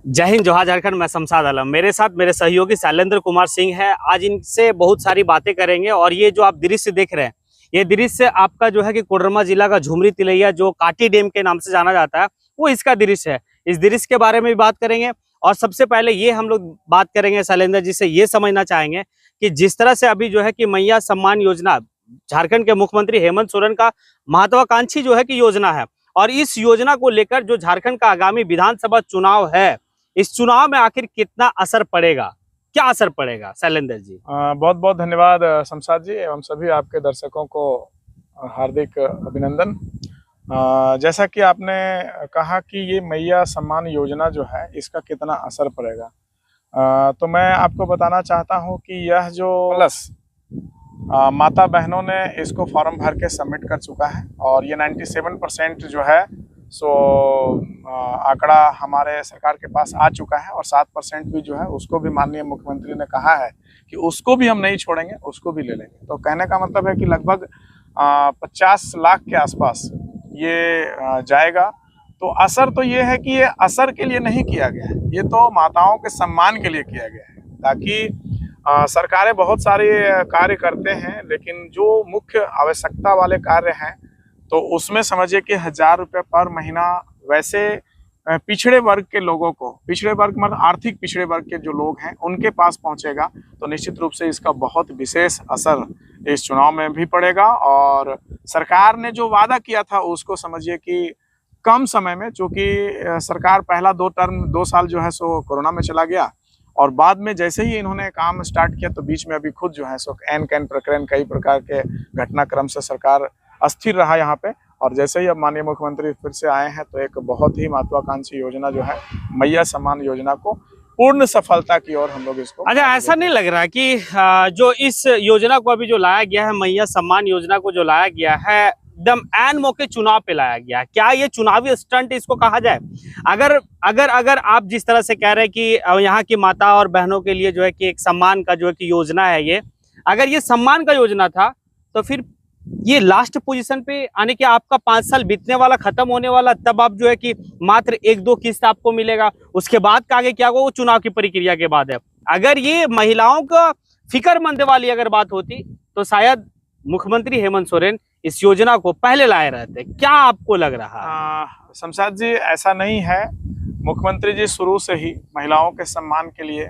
जय हिंद, जोहार झारखंड। मैं शमशाद आलम, मेरे साथ मेरे सहयोगी शैलेंद्र कुमार सिंह है। आज इनसे बहुत सारी बातें करेंगे। और ये जो आप दृश्य देख रहे हैं, ये दृश्य आपका जो है कि कोडरमा जिला का झुमरी तिलैया जो काटी डैम के नाम से जाना जाता है, वो इसका दृश्य है। इस दृश्य के बारे में भी बात करेंगे। और सबसे पहले ये हम लोग बात करेंगे शैलेंद्र जी से, ये समझना चाहेंगे कि जिस तरह से अभी जो है कि मैया सम्मान योजना झारखंड के मुख्यमंत्री हेमंत सोरेन का महत्वाकांक्षी जो है कि योजना है, और इस योजना को लेकर जो झारखंड का आगामी विधानसभा चुनाव है, इस चुनाव में आखिर कितना असर पड़ेगा, क्या असर पड़ेगा शैलेंद्र जी? बहुत बहुत धन्यवाद शमशाद जी एवं सभी आपके दर्शकों को हार्दिक अभिनंदन। जैसा कि आपने कहा कि ये मैया सम्मान योजना जो है इसका कितना असर पड़ेगा, तो मैं आपको बताना चाहता हूं कि यह जो प्लस माता बहनों ने इसको फॉर्म भर के सबमिट कर चुका है, और ये 97% जो है सो आंकड़ा हमारे सरकार के पास आ चुका है। और 7% भी जो है उसको भी माननीय मुख्यमंत्री ने कहा है कि उसको भी हम नहीं छोड़ेंगे, उसको भी ले लेंगे। तो कहने का मतलब है कि लगभग 50 लाख के आसपास ये जाएगा। तो असर तो ये है कि ये असर के लिए नहीं किया गया है, ये तो माताओं के सम्मान के लिए किया गया है, ताकि सरकारें बहुत सारे कार्य करते हैं, लेकिन जो मुख्य आवश्यकता वाले कार्य हैं तो उसमें समझिए कि 1000 रुपये पर महीना वैसे पिछड़े वर्ग के लोगों को, पिछड़े वर्ग मतलब आर्थिक पिछड़े वर्ग के जो लोग हैं उनके पास पहुंचेगा। तो निश्चित रूप से इसका बहुत विशेष असर इस चुनाव में भी पड़ेगा। और सरकार ने जो वादा किया था उसको समझिए कि कम समय में, चूँकि सरकार पहला 2 साल जो है सो कोरोना में चला गया, और बाद में जैसे ही इन्होंने काम स्टार्ट किया तो बीच में अभी खुद जो है सो एन कैन प्रकरण कई प्रकार के घटनाक्रम से सरकार अस्थिर रहा यहाँ पे। और जैसे ही अब माननीय मुख्यमंत्री फिर से आए हैं तो एक बहुत ही महत्वाकांक्षी योजना जो है मैया सम्मान योजना को पूर्ण सफलता की ओर हम लोग इसको। अच्छा, ऐसा नहीं लग रहा कि जो इस योजना को अभी जो लाया गया है, मैया सम्मान योजना को जो लाया गया है, एकदम एन मौके चुनाव पे लाया गया है? क्या ये चुनावी स्टंट इसको कहा जाए? अगर आप जिस तरह से कह रहे हैं कि यहाँ की माता और बहनों के लिए जो है कि एक सम्मान का जो है कि योजना है, ये अगर ये सम्मान का योजना था तो फिर ये लास्ट पोजीशन पे आने के, आपका 5 साल बीतने वाला, खत्म होने वाला, तब आप जो है कि मात्र 1-2 किस्त आपको मिलेगा, उसके बाद का आगे क्या होगा वो चुनाव की प्रक्रिया के बाद है। अगर ये महिलाओं का फिक्रमंद वाली अगर बात होती तो शायद मुख्यमंत्री हेमंत सोरेन इस योजना को पहले लाए रहते। क्या आपको लग रहा है? शमशाद जी, ऐसा नहीं है। मुख्यमंत्री जी शुरू से ही महिलाओं के सम्मान के लिए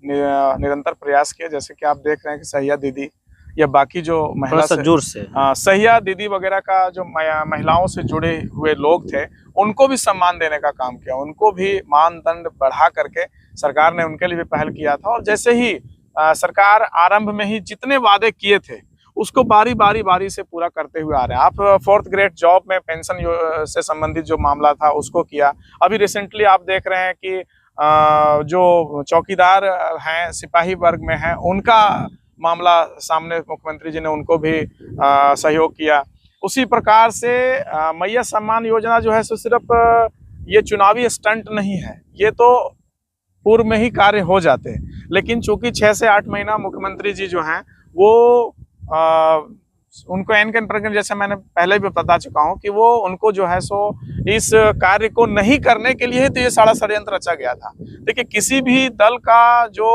निरंतर प्रयास किए। जैसे कि आप देख रहे हैं कि सहिया दीदी या बाकी जो महिला से सहिया दीदी वगैरह का जो महिलाओं से जुड़े हुए लोग थे उनको भी सम्मान देने का काम किया, उनको भी मानदंड बढ़ा करके सरकार ने उनके लिए भी पहल किया था। और जैसे ही सरकार आरंभ में ही जितने वादे किए थे उसको बारी से पूरा करते हुए आ रहे हैं। आप 4th ग्रेड जॉब में पेंशन से संबंधित जो मामला था उसको किया। अभी रिसेंटली आप देख रहे हैं कि जो चौकीदार हैं, सिपाही वर्ग में हैं, उनका मामला सामने मुख्यमंत्री जी ने उनको भी सहयोग किया। उसी प्रकार से मैया सम्मान योजना जो है सो सिर्फ ये चुनावी स्टंट नहीं है, ये तो पूर्व में ही कार्य हो जाते हैं। लेकिन चूंकि 6 से 8 महीना मुख्यमंत्री जी जो हैं वो उनको एन कैन प्रकरण, जैसे मैंने पहले भी बता चुका हूं कि वो उनको जो है सो इस कार्य को नहीं करने के लिए तो ये सारा षड्यंत्र रचा गया था। देखिए, किसी भी दल का जो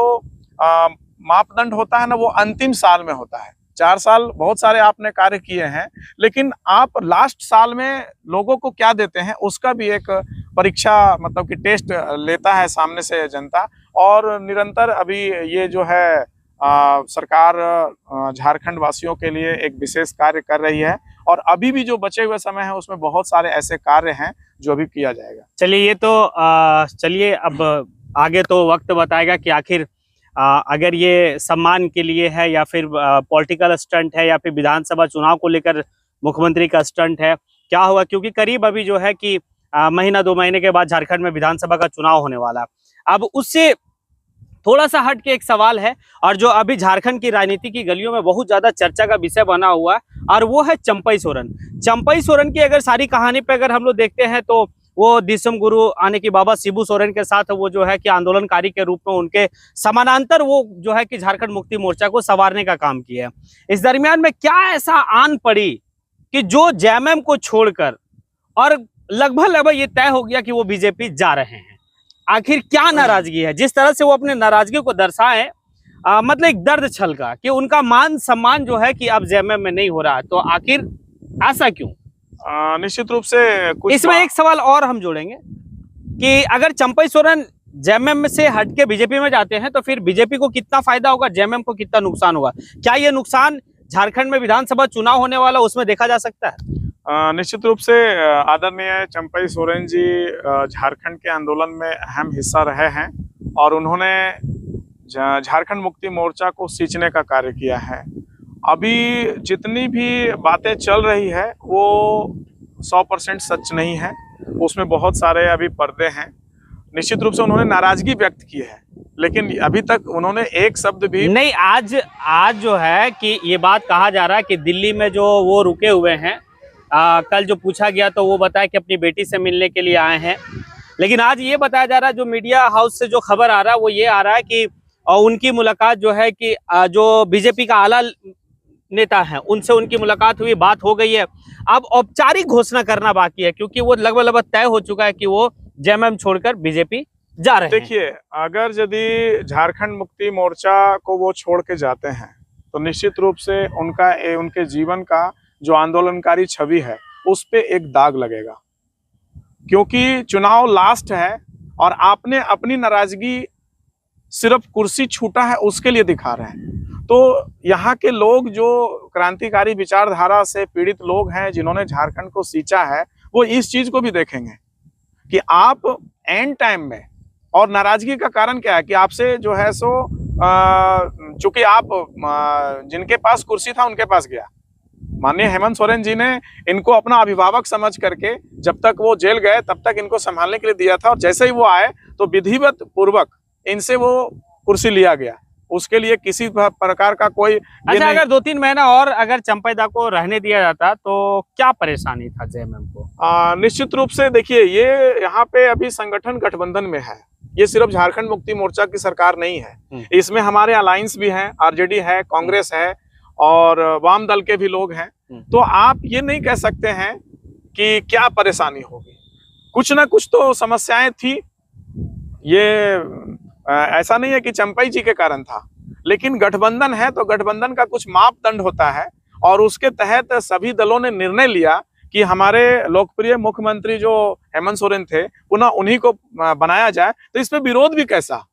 मापदंड होता है ना, वो अंतिम साल में होता है। 4 साल बहुत सारे आपने कार्य किए हैं, लेकिन आप लास्ट साल में लोगों को क्या देते हैं उसका भी एक परीक्षा, मतलब कि टेस्ट लेता है सामने से जनता। और निरंतर अभी ये जो है सरकार झारखंड वासियों के लिए एक विशेष कार्य कर रही है, और अभी भी जो बचे हुए समय है उसमें बहुत सारे ऐसे कार्य हैं जो अभी किया जाएगा। चलिए, ये तो चलिए अब आगे तो वक्त बताएगा कि आखिर अगर ये सम्मान के लिए है या फिर पॉलिटिकल स्टंट है या फिर विधानसभा चुनाव को लेकर मुख्यमंत्री का स्टंट है, क्या होगा? क्योंकि करीब अभी जो है कि महीना 2 महीने के बाद झारखंड में विधानसभा का चुनाव होने वाला है। अब उससे थोड़ा सा हट के एक सवाल है, और जो अभी झारखंड की राजनीति की गलियों में बहुत ज्यादा चर्चा का विषय बना हुआ है, और वो है चंपई सोरेन। चंपई सोरेन की अगर सारी कहानी पे अगर हम लोग देखते हैं तो वो दिसम गुरु आने की बाबा शिबू सोरेन के साथ वो जो है कि आंदोलनकारी के रूप में उनके समानांतर वो जो है कि झारखंड मुक्ति मोर्चा को संवारने का काम किया है। इस दरमियान में क्या ऐसा आन पड़ी कि जो जेएमएम को छोड़कर, और लगभग ये तय हो गया कि वो बीजेपी जा रहे हैं। आखिर क्या नाराजगी है, जिस तरह से वो अपने नाराजगी को दर्शाए, मतलब एक दर्द छलका कि उनका मान सम्मान जो है कि अब जेएमएम में नहीं हो रहा, तो आखिर ऐसा क्यों? निश्चित रूप से कुछ इसमें एक सवाल और हम जोड़ेंगे कि अगर चंपई सोरेन जेएमएम से हट के बीजेपी में जाते हैं तो फिर बीजेपी को कितना फायदा होगा, जेएमएम को कितना नुकसान होगा? क्या ये नुकसान झारखंड में विधानसभा चुनाव होने वाला उसमें देखा जा सकता है? निश्चित रूप से आदरणीय चंपई सोरेन जी झारखंड के आंदोलन में अहम हिस्सा रहे हैं और उन्होंने झारखंड मुक्ति मोर्चा को सींचने का कार्य किया है। अभी जितनी भी बातें चल रही है वो 100% सच नहीं है, उसमें बहुत सारे अभी पर्दे हैं। निश्चित रूप से उन्होंने नाराजगी व्यक्त की है, लेकिन अभी तक उन्होंने एक शब्द भी नहीं। आज जो है कि ये बात कहा जा रहा है कि दिल्ली में जो वो रुके हुए हैं, कल जो पूछा गया तो वो बताया कि अपनी बेटी से मिलने के लिए आए हैं, लेकिन आज ये बताया जा रहा है, जो मीडिया हाउस से जो खबर आ रहा है वो ये आ रहा है कि उनकी मुलाकात जो है कि जो बीजेपी का आला नेता है उनसे उनकी मुलाकात हुई, बात हो गई है। अब औपचारिक घोषणा करना बाकी है, क्योंकि वो लगभग तय हो चुका है कि वो जेएमएम छोड़कर बीजेपी जा रहे हैं। देखिए, अगर यदि झारखंड मुक्ति मोर्चा को वो छोड़ के जाते हैं तो निश्चित रूप से उनके जीवन का जो आंदोलनकारी छवि है उस पे एक दाग लगेगा, क्योंकि चुनाव लास्ट है और आपने अपनी नाराजगी सिर्फ कुर्सी छूटा है उसके लिए दिखा रहे हैं। तो यहाँ के लोग जो क्रांतिकारी विचारधारा से पीड़ित लोग हैं, जिन्होंने झारखंड को सींचा है, वो इस चीज को भी देखेंगे कि आप एंड टाइम में, और नाराजगी का कारण क्या है कि आपसे जो है सो चूंकि आप जिनके पास कुर्सी था उनके पास गया। माननीय हेमंत सोरेन जी ने इनको अपना अभिभावक समझ करके जब तक वो जेल गए तब तक इनको संभालने के लिए दिया था, और जैसे ही वो आए तो विधिवत पूर्वक इनसे वो कुर्सी लिया गया। उसके लिए किसी प्रकार का कोई अच्छा, अगर 2-3 महीना और अगर चंपैदा को रहने दिया जाता तो क्या परेशानी था जेएमएम को? निश्चित रूप से देखिए, ये यहाँ पे अभी संगठन गठबंधन में है, ये सिर्फ झारखंड मुक्ति मोर्चा की सरकार नहीं है, इसमें हमारे अलायंस भी हैं, आरजेडी है, कांग्रेस है और वाम दल के भी लोग हैं। तो आप ये नहीं कह सकते हैं कि क्या परेशानी होगी, कुछ ना कुछ तो समस्याएं थी। ये ऐसा नहीं है कि चंपई जी के कारण था, लेकिन गठबंधन है तो गठबंधन का कुछ मापदंड होता है और उसके तहत सभी दलों ने निर्णय लिया कि हमारे लोकप्रिय मुख्यमंत्री जो हेमंत सोरेन थे पुनः उन्हीं को बनाया जाए। तो इसमें विरोध भी कैसा?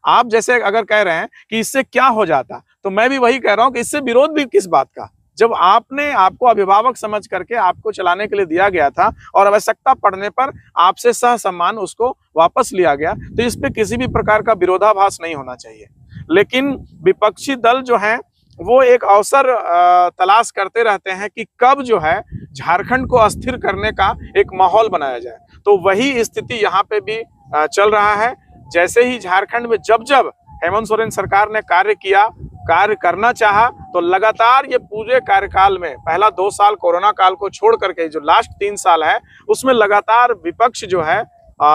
आप जैसे अगर कह रहे हैं कि इससे क्या हो जाता, तो मैं भी वही कह रहा हूं कि इससे विरोध भी किस बात का, जब आपको अभिभावक समझ करके आपको चलाने के लिए दिया गया था और आवश्यकता पड़ने पर आपसे सह सम्मान उसको वापस लिया गया, तो इस पे किसी भी प्रकार का विरोधाभास नहीं होना चाहिए। लेकिन विपक्षी दल जो हैं वो एक अवसर तलाश करते रहते हैं कि कब जो है झारखंड को अस्थिर करने का एक माहौल बनाया जाए। तो वही स्थिति यहाँ पे भी चल रहा है। जैसे ही झारखंड में जब हेमंत सोरेन सरकार ने कार्य करना चाहा, तो लगातार ये पूरे कार्यकाल में पहला 2 साल कोरोना काल को छोड़ करके जो लास्ट 3 साल है उसमें लगातार विपक्ष जो है,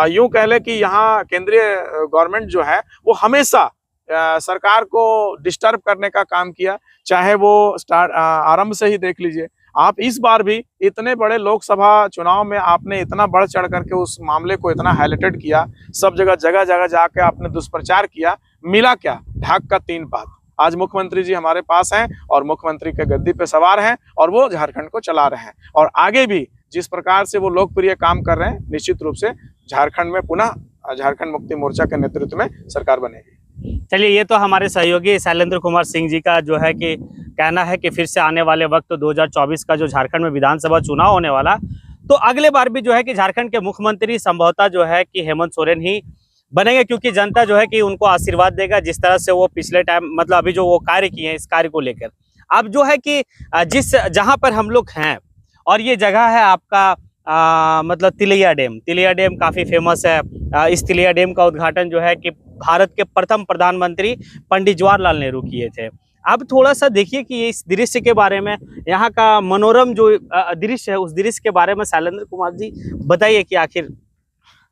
यूं कह ले कि यहाँ केंद्रीय गवर्नमेंट जो है वो हमेशा सरकार को डिस्टर्ब करने का काम किया। चाहे वो आरंभ से ही देख लीजिए आप, इस बार भी इतने बड़े लोकसभा चुनाव में आपने इतना बढ़ चढ़ करके उस मामले को इतना हाईलाइटेड किया, सब जगह जाके आपने दुष्प्रचार किया, मिला क्या? ढाक का 3 पात। आज मुख्यमंत्री जी हमारे पास हैं और मुख्यमंत्री के गद्दी पे सवार हैं और वो झारखंड को चला रहे हैं, और आगे भी जिस प्रकार से वो लोकप्रिय काम कर रहे हैं, निश्चित रूप से झारखंड में पुनः झारखंड मुक्ति मोर्चा के नेतृत्व में सरकार बनेगी। चलिए, ये तो हमारे सहयोगी शैलेंद्र कुमार सिंह जी का जो है कि कहना है कि फिर से आने वाले वक्त 2024 का जो झारखंड में विधानसभा चुनाव होने वाला, तो अगले बार भी जो है कि झारखंड के मुख्यमंत्री संभवतः जो है कि हेमंत सोरेन ही बनेंगे, क्योंकि जनता जो है कि उनको आशीर्वाद देगा, जिस तरह से वो पिछले टाइम मतलब अभी जो वो कार्य किए हैं, इस कार्य को लेकर। अब जो है कि जहां पर हम लोग हैं, और ये जगह है आपका मतलब तिलैया डैम काफी फेमस है। इस तिलैया डैम का उद्घाटन जो है कि भारत के प्रथम प्रधानमंत्री पंडित जवाहरलाल नेहरू किए थे। अब थोड़ा सा देखिए कि इस दृश्य के बारे में, यहाँ का मनोरम जो दृश्य है, उस दृश्य के बारे में शैलेंद्र कुमार जी बताइए कि आखिर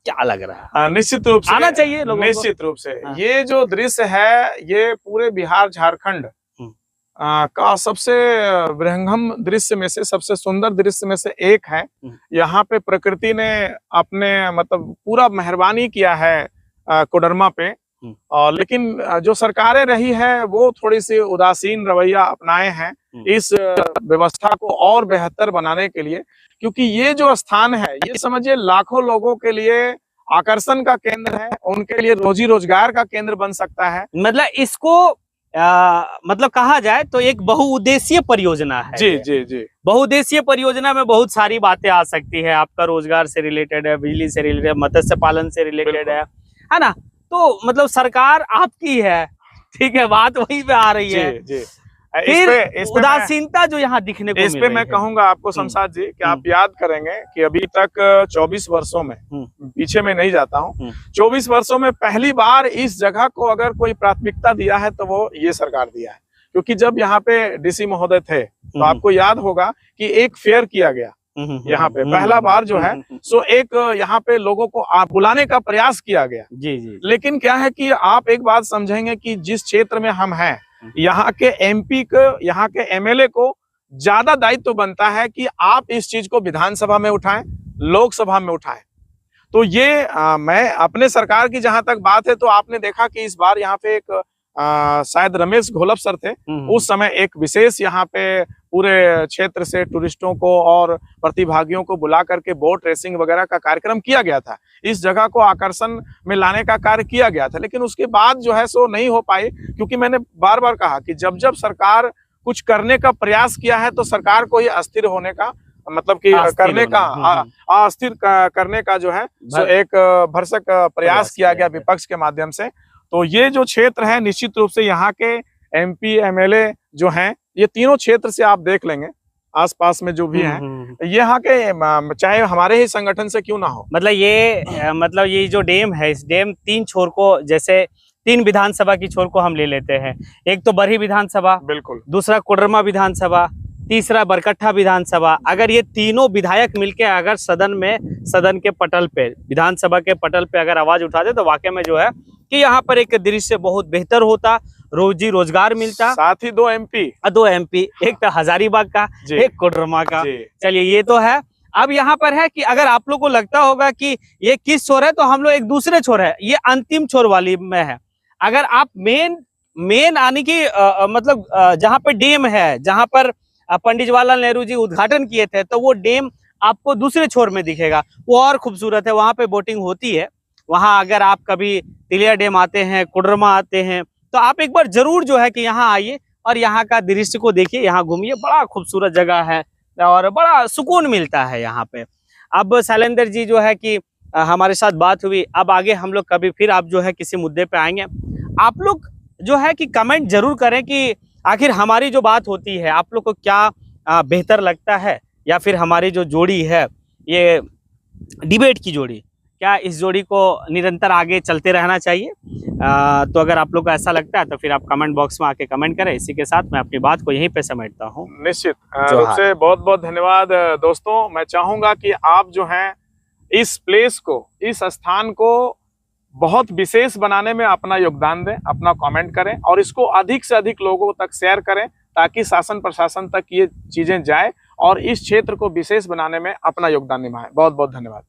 क्या लग रहा है? निश्चित रूप से आना चाहिए लोगों को। निश्चित रूप से ये जो दृश्य है, ये पूरे बिहार झारखंड का सबसे विहंगम दृश्य में से, सबसे सुंदर दृश्य में से एक है। यहाँ पे प्रकृति ने अपने मतलब पूरा मेहरबानी किया है कोडरमा पे, लेकिन जो सरकारें रही है वो थोड़ी सी उदासीन रवैया अपनाए हैं इस व्यवस्था को और बेहतर बनाने के लिए, क्योंकि ये जो स्थान है ये समझिए लाखों लोगों के लिए आकर्षण का केंद्र है, उनके लिए रोजी रोजगार का केंद्र बन सकता है। मतलब इसको मतलब कहा जाए तो एक बहुउद्देशीय परियोजना है। जी जी जी। बहुउद्देशीय परियोजना में बहुत सारी बातें आ सकती है, आपका रोजगार से रिलेटेड है, बिजली से रिलेटेड है, मत्स्य पालन से रिलेटेड है ना। तो मतलब सरकार आपकी है, ठीक है, बात वहीं पे आ रही है। जी। फिर उदासीनता जो यहाँ दिखने को इस पे मैं कहूंगा आपको शमशाद जी कि आप याद करेंगे कि अभी तक 24 वर्षों में, पीछे में नहीं जाता हूँ, 24 वर्षों में पहली बार इस जगह को अगर कोई प्राथमिकता दिया है तो वो ये सरकार दिया है। क्योंकि जब यहाँ पे डीसी महोदय थे तो आपको याद होगा कि एक फेयर किया गया यहाँ पे पहला बार जो है, सो एक यहाँ पे लोगों को बुलाने का प्रयास किया गया। जी। लेकिन क्या है कि आप एक बात समझेंगे कि जिस क्षेत्र में हम हैं, यहाँ के एमपी को, यहाँ के एमएलए को ज्यादा दायित्व बनता है कि आप इस चीज को विधानसभा में उठाएं, लोकसभा में उठाएं। तो ये मैं अपने सरकार की जहां तक बात है तो आपने देखा कि इस बार यहाँ पे एक शायद रमेश घोलप सर थे, उस समय एक विशेष यहाँ पे पूरे क्षेत्र से टूरिस्टों को और प्रतिभागियों को बुला करके बोट रेसिंग वगैरह का कार्यक्रम किया गया था, इस जगह को आकर्षण में लाने का कार्य किया गया था। लेकिन उसके बाद जो है सो नहीं हो पाई, क्योंकि मैंने बार बार कहा कि जब जब सरकार कुछ करने का प्रयास किया है तो सरकार को ही अस्थिर होने का मतलब कि करने का अस्थिर करने का जो है सो एक भरसक प्रयास किया गया विपक्ष के माध्यम से। तो ये जो क्षेत्र है निश्चित रूप से यहाँ के एमपी एमएलए जो हैं, ये तीनों क्षेत्र से आप देख लेंगे आसपास में जो भी हैं, यहाँ के चाहे हमारे ही संगठन से क्यों ना हो, मतलब ये जो डैम है, इस डैम 3 छोर को, जैसे 3 विधानसभा की छोर को हम ले लेते हैं। एक तो बरही विधानसभा, बिल्कुल, दूसरा कोडरमा विधानसभा, तीसरा बरकट्ठा विधानसभा। अगर ये तीनों विधायक मिलके अगर सदन के पटल पे, विधानसभा के पटल पे अगर आवाज उठा दे तो वाकई में जो है कि यहाँ पर एक दृश्य बहुत बेहतर होता, रोजी रोजगार मिलता। साथ ही 2 एमपी, एक तो हजारीबाग का, एक कोडरमा का। चलिए ये तो है। अब यहाँ पर है कि अगर आप लोग को लगता होगा कि ये किस छोर है, तो हम लोग एक दूसरे छोर है, ये अंतिम छोर वाली में है। अगर आप मेन आने की मतलब जहाँ पर डैम है, जहाँ पर पंडित जवाहरलाल नेहरू जी उद्घाटन किए थे, तो वो डैम आपको दूसरे छोर में दिखेगा, वो और खूबसूरत है, वहां पे बोटिंग होती है। वहां अगर आप कभी तिलिया डैम आते हैं, कोडरमा आते हैं, तो आप एक बार जरूर जो है कि यहाँ आइए और यहाँ का दृश्य को देखिए, यहाँ घूमिए, बड़ा खूबसूरत जगह है और बड़ा सुकून मिलता है यहाँ पे। अब शैलेंद्र जी जो है कि हमारे साथ बात हुई, अब आगे हम लोग कभी फिर आप जो है किसी मुद्दे पे आएंगे। आप लोग जो है कि कमेंट जरूर करें कि आखिर हमारी जो बात होती है आप लोग को क्या बेहतर लगता है, या फिर हमारी जो जोड़ी है ये डिबेट की जोड़ी, क्या इस जोड़ी को निरंतर आगे चलते रहना चाहिए। तो अगर आप लोग को ऐसा लगता है तो फिर आप कमेंट बॉक्स में आके कमेंट करें। इसी के साथ मैं अपनी बात को यहीं पे समेटता हूँ। निश्चित रूप से बहुत बहुत धन्यवाद दोस्तों। मैं चाहूंगा कि आप जो हैं इस प्लेस को, इस स्थान को बहुत विशेष बनाने में अपना योगदान दें, अपना कमेंट करें और इसको अधिक से अधिक लोगों तक शेयर करें, ताकि शासन प्रशासन तक ये चीजें जाए और इस क्षेत्र को विशेष बनाने में अपना योगदान निभाएं। बहुत बहुत धन्यवाद।